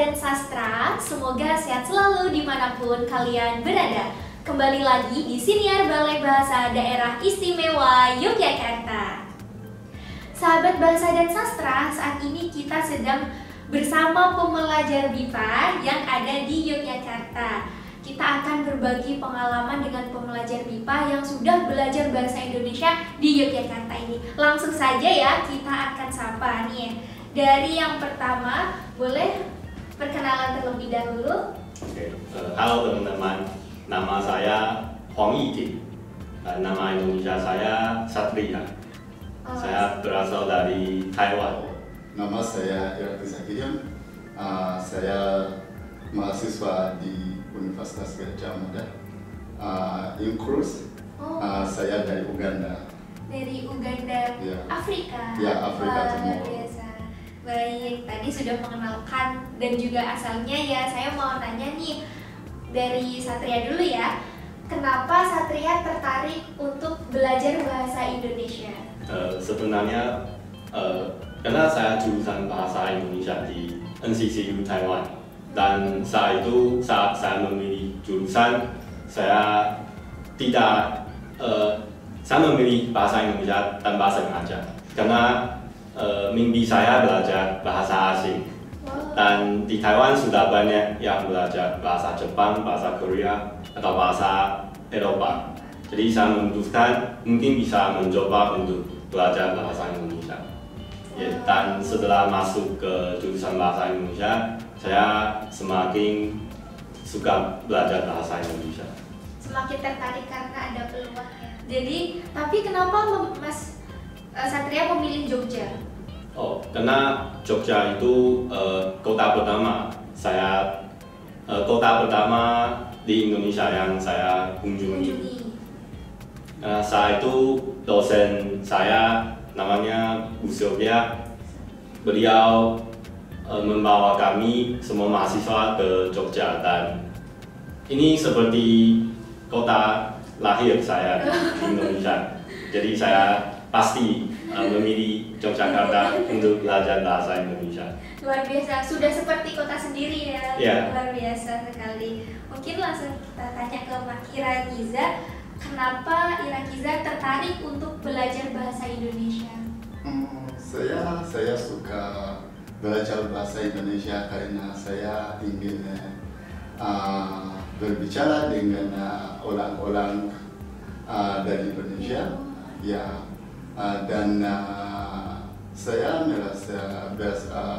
dan Sastra, semoga sehat selalu dimanapun kalian berada. Kembali lagi di Siniar Balai Bahasa Daerah Istimewa Yogyakarta. Sahabat Bahasa dan Sastra, saat ini kita sedang bersama pembelajar BIPA yang ada di Yogyakarta. Kita akan berbagi pengalaman dengan pembelajar BIPA yang sudah belajar bahasa Indonesia di Yogyakarta ini. Langsung saja ya, kita akan sapa nih. Dari yang pertama, boleh perkenalan terlebih dahulu. Oke. Halo teman-teman, nama saya Hong Yijing. Nama Indonesia saya Satria. Saya berasal dari Taiwan. Nama saya Irakli Zakirian. Saya mahasiswa di Universitas Gadjah Mada. Inkrus. Saya dari Uganda. Dari Uganda, Ya. Afrika. Ya, Afrika Luar Timur. biasa. Baik, tadi sudah mengenalkan dan juga asalnya ya. Saya mau nanya nih dari Satria dulu ya. Kenapa Satria tertarik untuk belajar bahasa Indonesia? Sebenarnya karena saya jurusan bahasa Indonesia di NCCU Taiwan, dan saat saya memilih jurusan, saya memilih bahasa Indonesia tanpa sengaja karena mimpi saya belajar bahasa asing. Dan di Taiwan sudah banyak yang belajar bahasa Jepang, bahasa Korea, atau bahasa Eropa. Jadi saya memutuskan mungkin bisa mencoba untuk belajar bahasa Indonesia. Ya, dan setelah masuk ke jurusan bahasa Indonesia, saya semakin suka belajar bahasa Indonesia. Semakin tertarik karena ada peluang ya. Jadi, tapi kenapa Mas Satria memilih Jogja? Karena Jogja itu kota pertama di Indonesia yang saya kunjungi. Saat itu dosen saya namanya Bu Sylvia, beliau membawa kami semua mahasiswa ke Jogja, dan ini seperti kota lahir saya di Indonesia. Jadi saya pasti memilih Yogyakarta untuk belajar bahasa Indonesia. Luar biasa, sudah seperti kota sendiri ya. Yeah. Luar biasa sekali. Mungkin langsung kita tanya ke Mak Irakiza, kenapa Irakiza tertarik untuk belajar bahasa Indonesia? Saya suka belajar bahasa Indonesia karena saya ingin berbicara dengan orang-orang dari Indonesia. Ya. Dan saya merasa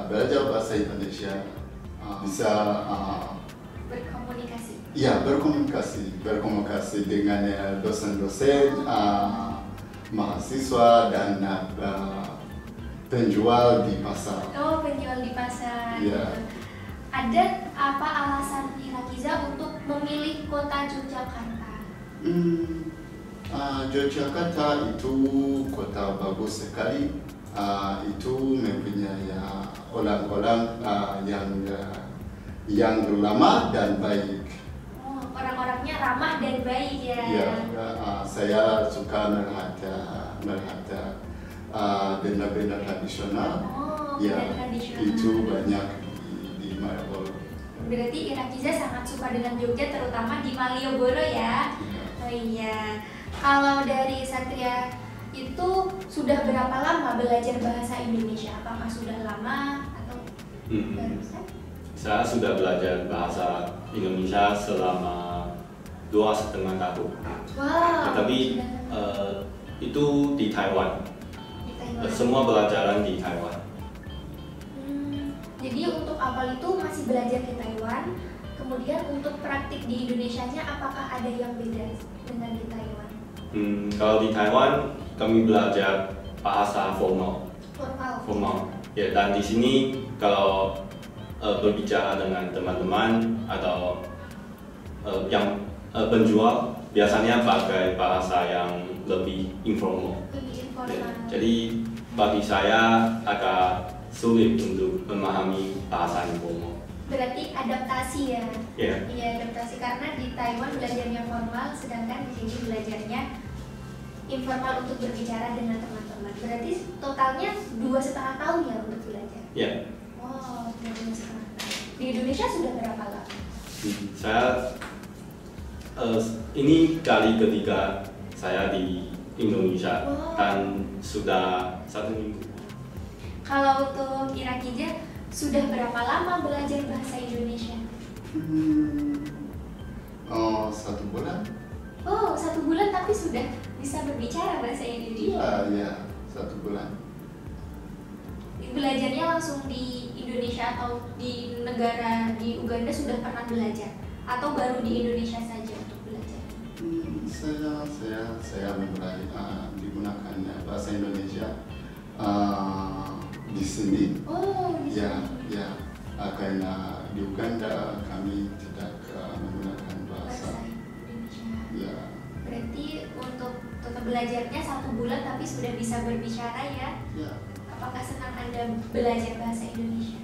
belajar bahasa Indonesia bisa Berkomunikasi. ya berkomunikasi dengan dosen-dosen, mahasiswa, dan penjual di pasar. Penjual di pasar. Ya. Gitu. Ada apa alasan Irakiza untuk memilih kota Yogyakarta? Yogyakarta itu kota bagus sekali. Itu mempunyai orang-orang yang ramah dan baik. Orang-orangnya ramah dan baik ya. Ya, saya suka melihat benda-benda tradisional. Benda tradisional. Itu banyak di Malioboro. Berarti Irakiza sangat suka dengan Jogja, terutama di Malioboro ya. Oh iya. Kalau dari Satria itu sudah berapa lama belajar bahasa Indonesia? Apakah sudah lama atau barusan? Saya sudah belajar bahasa Indonesia selama 2,5 tahun. Wow. Tetapi itu di Taiwan. Di Taiwan. Semua pelajaran di Taiwan. Jadi untuk awal itu masih belajar di Taiwan. Kemudian untuk praktik di Indonesianya, apakah ada yang beda dengan di Taiwan? Kalau di Taiwan kami belajar bahasa formal. Ya, dan di sini kalau berbicara dengan teman-teman atau yang penjual, biasanya pakai bahasa yang lebih informal. Ya, jadi bagi saya agak sulit untuk memahami bahasa informal. Berarti adaptasi ya? Iya. Iya, adaptasi karena di Taiwan belajarnya formal, sedangkan di sini belajarnya informal untuk berbicara dengan teman-teman. Berarti totalnya 2,5 tahun ya untuk belajar? Iya. Wow, 2,5 tahun. Di Indonesia sudah berapa lama? Saya ini kali ketiga saya di Indonesia dan sudah 1 minggu. Kalau untuk Irakiza sudah berapa lama belajar bahasa Indonesia? 1 bulan. Oh, 1 bulan tapi sudah bisa berbicara bahasa Indonesia. Ya, 1 bulan. Belajarnya langsung di Indonesia atau di negara di Uganda sudah pernah belajar atau baru di Indonesia saja untuk belajar? Saya mulai digunakannya bahasa Indonesia di sini. Oh, di sini. Ya, karena di Uganda kami tidak menggunakan bahasa Indonesia. Ya. Berarti untuk tetap belajarnya 1 bulan tapi sudah bisa berbicara ya? Ya. Apakah senang Anda belajar bahasa Indonesia?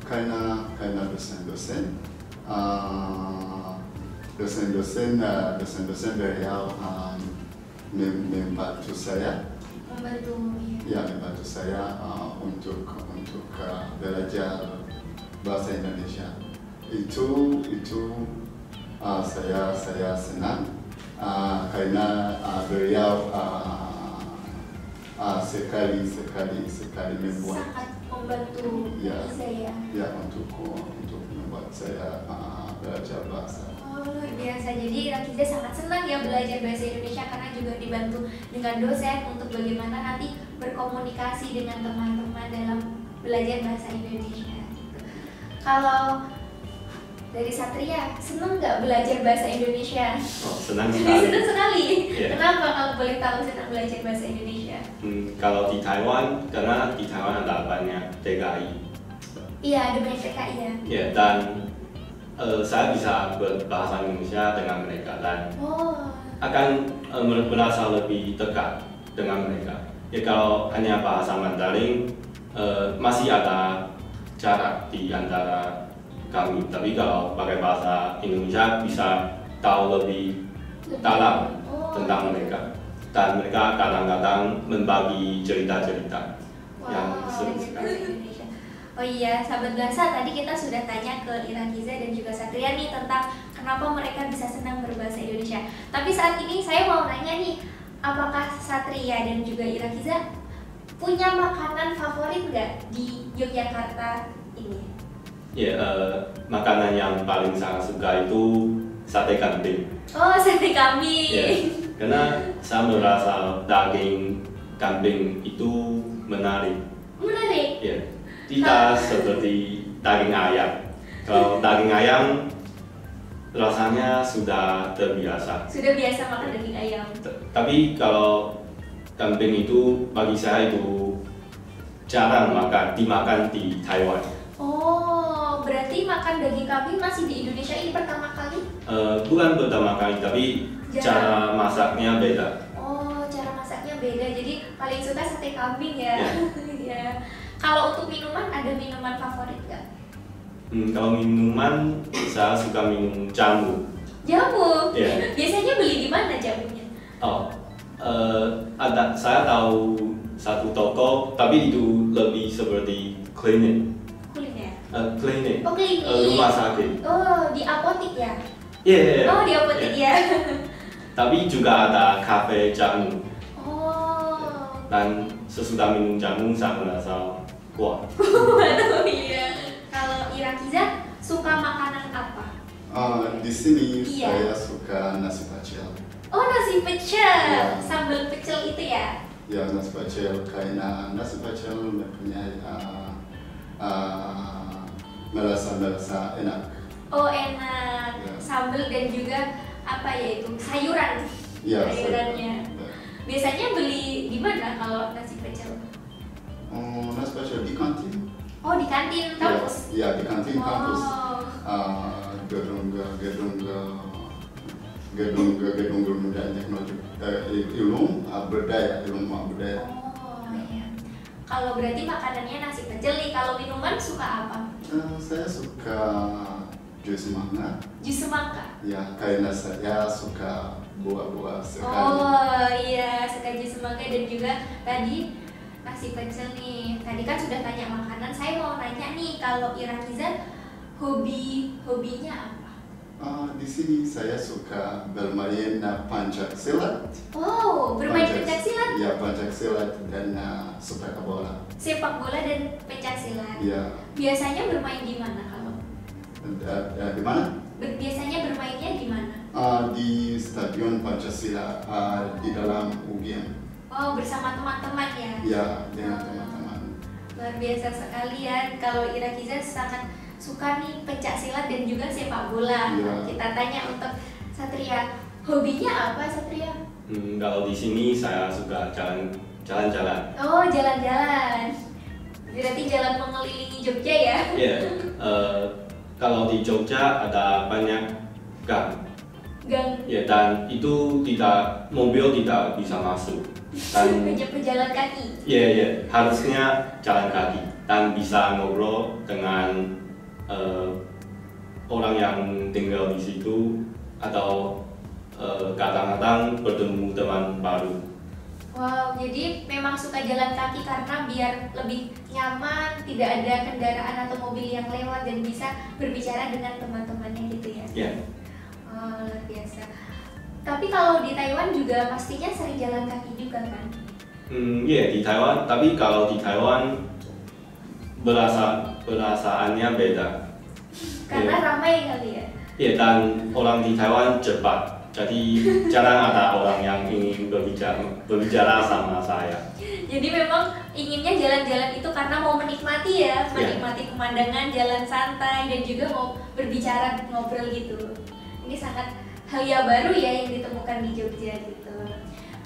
Karena dosen-dosen beliau membantu saya. Membantu saya untuk belajar bahasa Indonesia. Itu saya senang karena beliau sekali membuat sangat membantu saya. Ya, untuk membuat saya belajar bahasa. Oh, luar biasa. Jadi Irakiza sangat senang ya belajar bahasa Indonesia karena juga dibantu dengan dosen untuk bagaimana nanti berkomunikasi dengan teman-teman dalam belajar bahasa Indonesia. Kalau dari Satria, senang nggak belajar bahasa Indonesia? Oh, senang sekali. Senang sekali. Yeah. Kenapa kalau boleh tahu senang belajar bahasa Indonesia? Kalau di Taiwan, karena di Taiwan ada banyak TKI. Iya, ada banyak TKI ya. Ya, dan saya bisa berbahasa Indonesia dengan mereka dan akan merasa lebih dekat dengan mereka. Ya, kalau hanya bahasa Mandarin, masih ada jarak di antara kami, tapi kalau pakai bahasa Indonesia bisa tahu lebih dalam tentang mereka dan mereka kadang-kadang membagi cerita-cerita yang seru sekali. Oh iya, sahabat bahasa, tadi kita sudah tanya ke Irakiza dan juga Satria nih tentang kenapa mereka bisa senang berbahasa Indonesia. Tapi saat ini saya mau nanya nih, apakah Satria dan juga Irakiza punya makanan favorit nggak di Yogyakarta ini? Ya, makanan yang paling saya suka itu sate kambing. Oh, sate kambing. Ya, karena saya merasa daging kambing itu menarik. Menarik? Ya, tidak seperti daging ayam. Kalau daging ayam rasanya sudah terbiasa. Sudah biasa makan daging ayam. Tapi kalau kambing itu bagi saya itu jarang dimakan di Taiwan. Oh, berarti makan daging kambing masih di Indonesia ini pertama kali? Bukan pertama kali, tapi cara masaknya beda. Oh, cara masaknya beda. Jadi paling suka sate kambing ya. Ya. Kalau untuk minuman, ada minuman favorit nggak? Kalau minuman, saya suka minum jamu. Jamu? Yeah. Biasanya beli di mana jamunya? Oh, saya tahu satu toko, tapi itu lebih seperti klinik. Kuliner? Klinik. Oh, klinik. Rumah sakit. Oh, di apotik ya? Yeah. Oh, di apotik ya. Tapi juga ada kafe jamu. Oh. Dan sesudah minum jamu, saya merasa kuat. Waduh, iya. Kalau Irakiza suka makanan apa? Di sini saya suka nasi pecel. Oh, nasi pecel, sambal pecel itu ya? Ya, nasi pecel karena nasi pecel mempunyai merasa enak. Oh, enak. Ya. Sambal dan juga apa ya itu sayuran. Ya, sayurannya. Ya. Biasanya beli di mana kalau nasi pecel? Nasi pecel di kantin. Oh, di kantin kampus? Ya, di kantin kampus. Gedung Kementerian Teknologi Ilmu Budaya. Oh, iya. Kalau berarti makanannya nasi pecel nih. Kalau minuman suka apa? Saya suka jus mangga. Jus semangka? Ya, karena saya suka buah-buah sekali. Oh iya, suka jus semangka dan juga tadi Masih pecel nih. Tadi kan sudah tanya makanan, saya mau nanya nih kalau Irakiza hobinya apa? Di sini saya suka bermain pencak silat. Oh, bermain pencak silat? Ya, pencak silat dan sepak bola. Sepak bola dan pencak silat. Ya. Biasanya bermain di mana kalau? Di mana? Biasanya bermainnya di mana? Di Stadion Pancasila di dalam UGM. Oh, bersama teman-teman ya? Ya, dengan teman-teman. Luar biasa sekali ya. Kalau Irakiza sangat suka nih pencak silat dan juga sepak bola. Ya. Kita tanya untuk Satria, hobinya apa Satria? Kalau di sini saya suka jalan-jalan. Oh, jalan-jalan. Berarti jalan mengelilingi Jogja ya? Iya. Kalau di Jogja ada banyak gang. Gang. Ya, dan itu mobil tidak bisa masuk. Dan Pejalan kaki. ya, harusnya jalan kaki dan bisa ngobrol dengan orang yang tinggal di situ atau kadang-kadang bertemu teman baru. Wow, jadi memang suka jalan kaki karena biar lebih nyaman, tidak ada kendaraan atau mobil yang lewat dan bisa berbicara dengan teman-temannya gitu ya? Ya. Oh, luar biasa. Tapi kalau di Taiwan juga pastinya sering jalan kaki juga kan? Iya, di Taiwan. Tapi kalau di Taiwan perasaannya beda. Karena ramai kali ya? Iya, dan orang di Taiwan cepat. Jadi jarang ada orang yang ingin berbicara sama saya. Jadi memang inginnya jalan-jalan itu karena mau menikmati ya, menikmati pemandangan, jalan santai dan juga mau berbicara, ngobrol gitu. Ini sangat hal yang baru ya yang ditemukan di Jogja gitu.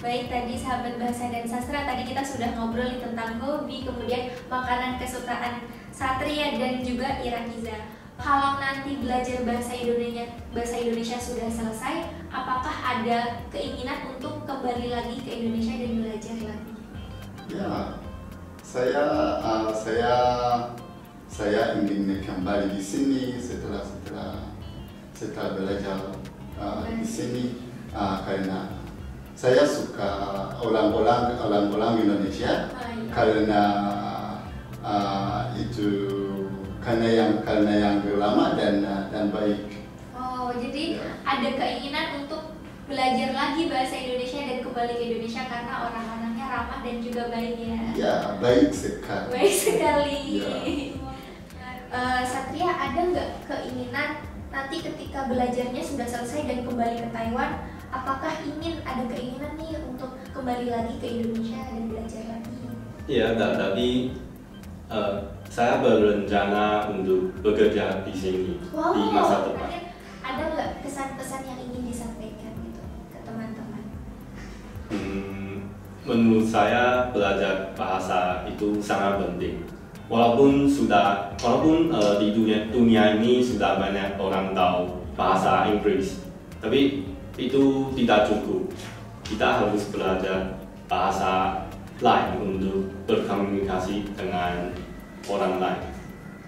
Baik, tadi sahabat bahasa dan sastra, tadi kita sudah ngobrol tentang hobi, kemudian makanan kesukaan Satria dan juga Irakiza. Kalau nanti belajar bahasa Indonesia sudah selesai, apakah ada keinginan untuk kembali lagi ke Indonesia dan belajar lagi? Ya, saya ingin kembali di sini setelah belajar di sini karena saya suka orang-orang Indonesia karena itu karena yang lama dan baik. Oh, jadi Ya. ada keinginan untuk belajar lagi bahasa Indonesia dan kembali ke Indonesia karena orang-orangnya ramah dan juga baik ya. Ya, baik sekali. Baik sekali. Ya. Satria, ada nggak keinginan nanti ketika belajarnya sudah selesai dan kembali ke Taiwan, apakah ada keinginan nih untuk kembali lagi ke Indonesia dan belajar lagi? Iya, tapi saya berencana untuk bekerja di sini di masa depan. Ada nggak pesan-pesan yang ingin disampaikan gitu ke teman-teman? Menurut saya belajar bahasa itu sangat penting. Walaupun di dunia ini sudah banyak orang tahu bahasa Inggris, tapi itu tidak cukup. Kita harus belajar bahasa lain untuk berkomunikasi dengan orang lain.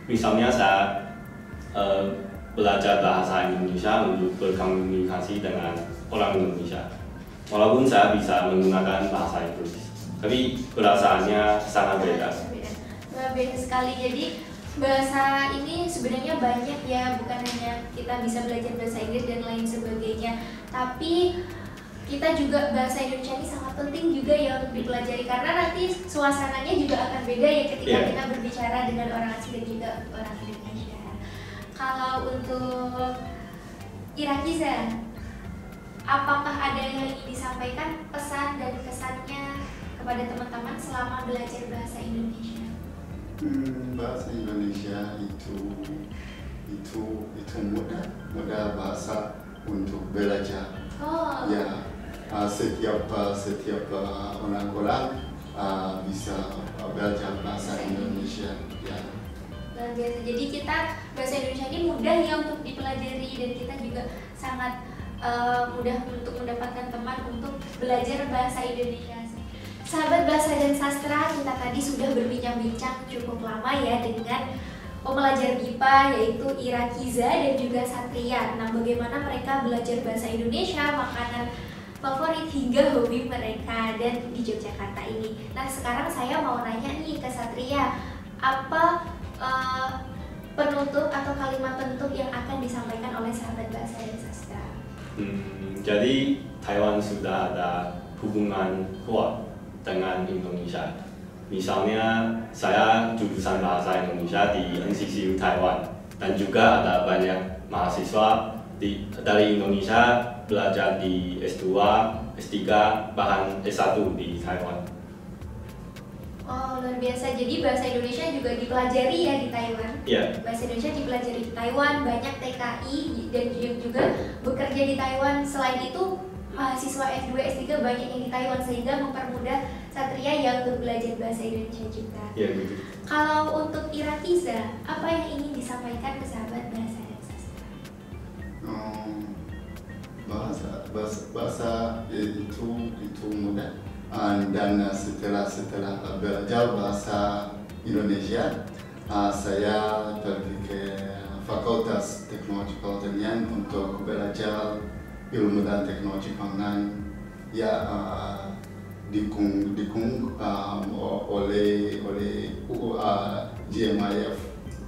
Misalnya saya belajar bahasa Indonesia untuk berkomunikasi dengan orang Indonesia. Walaupun saya bisa menggunakan bahasa Inggris, tapi perasaannya sangat beda. Beda sekali. Jadi bahasa ini sebenarnya banyak ya, bukan hanya kita bisa belajar bahasa Inggris dan lain sebagainya, tapi kita juga bahasa Indonesia ini sangat penting juga ya untuk dipelajari karena nanti suasananya juga akan beda ya ketika kita berbicara dengan orang asing dan juga orang Indonesia. Kalau untuk Irakiza, apakah ada yang ingin disampaikan pesan dan kesannya kepada teman-teman selama belajar bahasa Indonesia? Bahasa Indonesia itu mudah bahasa untuk belajar. Oh. Ya, setiap orang bisa belajar bahasa Indonesia. Ya. Luar biasa. Jadi kita bahasa Indonesia ini mudah ya untuk dipelajari dan kita juga sangat mudah untuk mendapatkan teman untuk belajar bahasa Indonesia. Sahabat bahasa dan sastra, kita tadi sudah berbincang-bincang cukup lama ya dengan pembelajar BIPA yaitu Irakiza dan juga Satria. Nah, bagaimana mereka belajar bahasa Indonesia, makanan favorit hingga hobi mereka dan di Yogyakarta ini. Nah sekarang saya mau nanya nih ke Satria, apa penutup atau kalimat penutup yang akan disampaikan oleh sahabat bahasa dan sastra? Jadi Taiwan sudah ada hubungan kuat dengan Indonesia. Misalnya saya jurusan bahasa Indonesia di NCCU Taiwan dan juga ada banyak mahasiswa dari Indonesia belajar di S2, S3, bahkan S1 di Taiwan. Oh luar biasa, jadi bahasa Indonesia juga dipelajari ya di Taiwan? Iya. Bahasa Indonesia dipelajari di Taiwan, banyak TKI dan juga bekerja di Taiwan. Selain itu mahasiswa S2, S3 banyak yang di Taiwan sehingga mempermudah Satria yang belajar bahasa Indonesia juga. Iya betul. Kalau untuk Irakiza, apa yang ingin disampaikan ke sahabat bahasa dan sastra? Bahasa itu mudah. Dan setelah belajar bahasa Indonesia, saya pergi ke Fakultas Teknologi Pertanian untuk belajar ilmu dan teknologi pangan didukung oleh GMIF.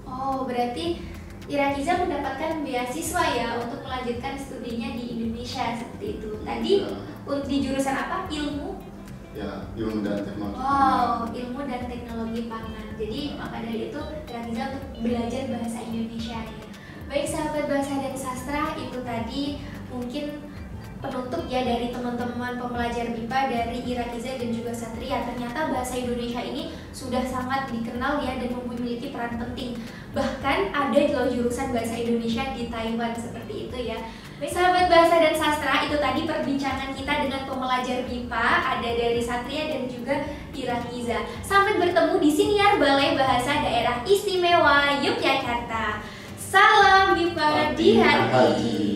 Oh, berarti Irakiza mendapatkan beasiswa ya untuk melanjutkan studinya di Indonesia seperti itu. Tadi di jurusan apa? Ilmu? Ya, ilmu dan teknologi. Wow, ilmu dan teknologi pangan. Jadi maka dari itu Irakiza untuk belajar bahasa Indonesia ya. Baik sahabat bahasa dan sastra, itu tadi mungkin penutup ya dari teman-teman pembelajar MIPA dari Irakiza dan juga Satria. Ternyata bahasa Indonesia ini sudah sangat dikenal ya dan memiliki peran penting. Bahkan ada loh jurusan bahasa Indonesia di Taiwan seperti itu ya. Baik sahabat bahasa dan sastra, itu tadi perbincangan kita dengan pembelajar MIPA, ada dari Satria dan juga Irakiza. Sampai bertemu di Siniar Balai Bahasa Daerah Istimewa Yogyakarta. Salam MIPA di hati.